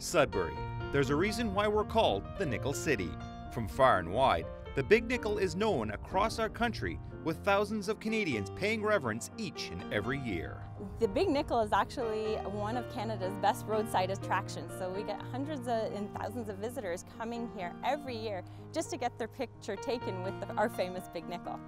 Sudbury. There's a reason why we're called the Nickel City. From far and wide, the Big Nickel is known across our country, with thousands of Canadians paying reverence each and every year. The Big Nickel is actually one of Canada's best roadside attractions, so we get hundreds and thousands of visitors coming here every year just to get their picture taken with our famous Big Nickel.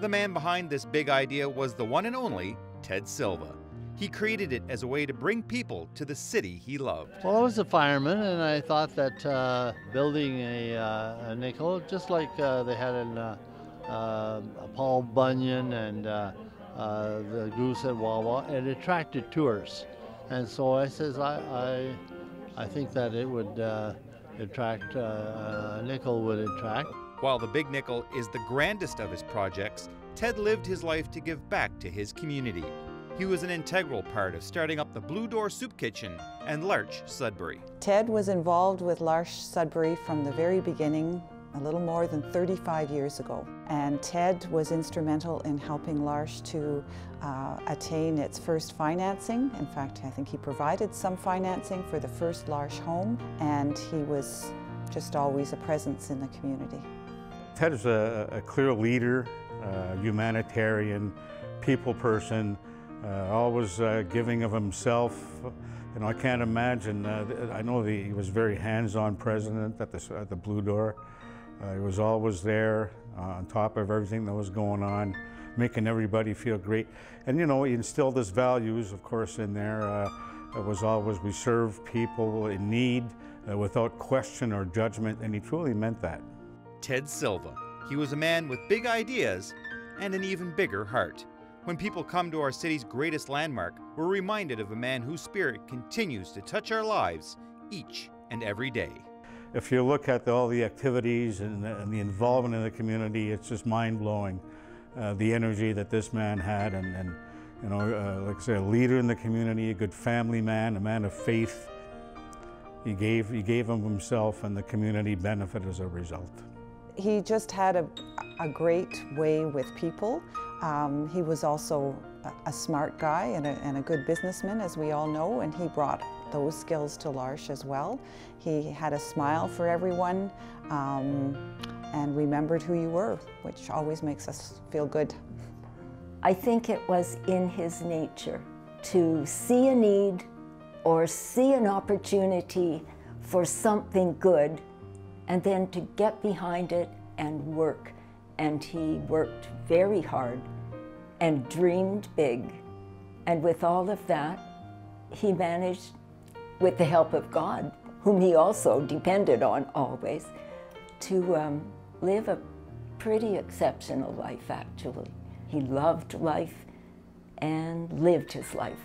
The man behind this big idea was the one and only Ted Szilva. He created it as a way to bring people to the city he loved. Well, I was a fireman, and I thought that building a nickel, just like they had in Paul Bunyan and the Goose at Wawa, it attracted tourists. And so I says, I think that it would attract, a nickel would attract. While the Big Nickel is the grandest of his projects, Ted lived his life to give back to his community. He was an integral part of starting up the Blue Door Soup Kitchen and L'Arche Sudbury. Ted was involved with L'Arche Sudbury from the very beginning, a little more than 35 years ago. And Ted was instrumental in helping L'Arche to attain its first financing. In fact, I think he provided some financing for the first L'Arche home, and he was just always a presence in the community. Ted is a clear leader, humanitarian, people person, always giving of himself. You know, I can't imagine, I know he was very hands-on president at the Blue Door. He was always there on top of everything that was going on, making everybody feel great. And you know, he instilled his values, of course, in there. It was always, we serve people in need without question or judgment, and he truly meant that. Ted Szilva. He was a man with big ideas and an even bigger heart. When people come to our city's greatest landmark, we're reminded of a man whose spirit continues to touch our lives each and every day. If you look at all the activities and the involvement in the community, it's just mind-blowing, the energy that this man had, and you know, like I say, a leader in the community, a good family man, a man of faith. He gave of himself, and the community benefited as a result. He just had a great way with people. He was also a smart guy and a good businessman, as we all know, and he brought those skills to L'Arche as well. He had a smile for everyone and remembered who you were, which always makes us feel good. I think it was in his nature to see a need or see an opportunity for something good and then to get behind it and work. And he worked very hard and dreamed big. And with all of that, he managed, with the help of God, whom he also depended on always, to live a pretty exceptional life, actually. He loved life and lived his life.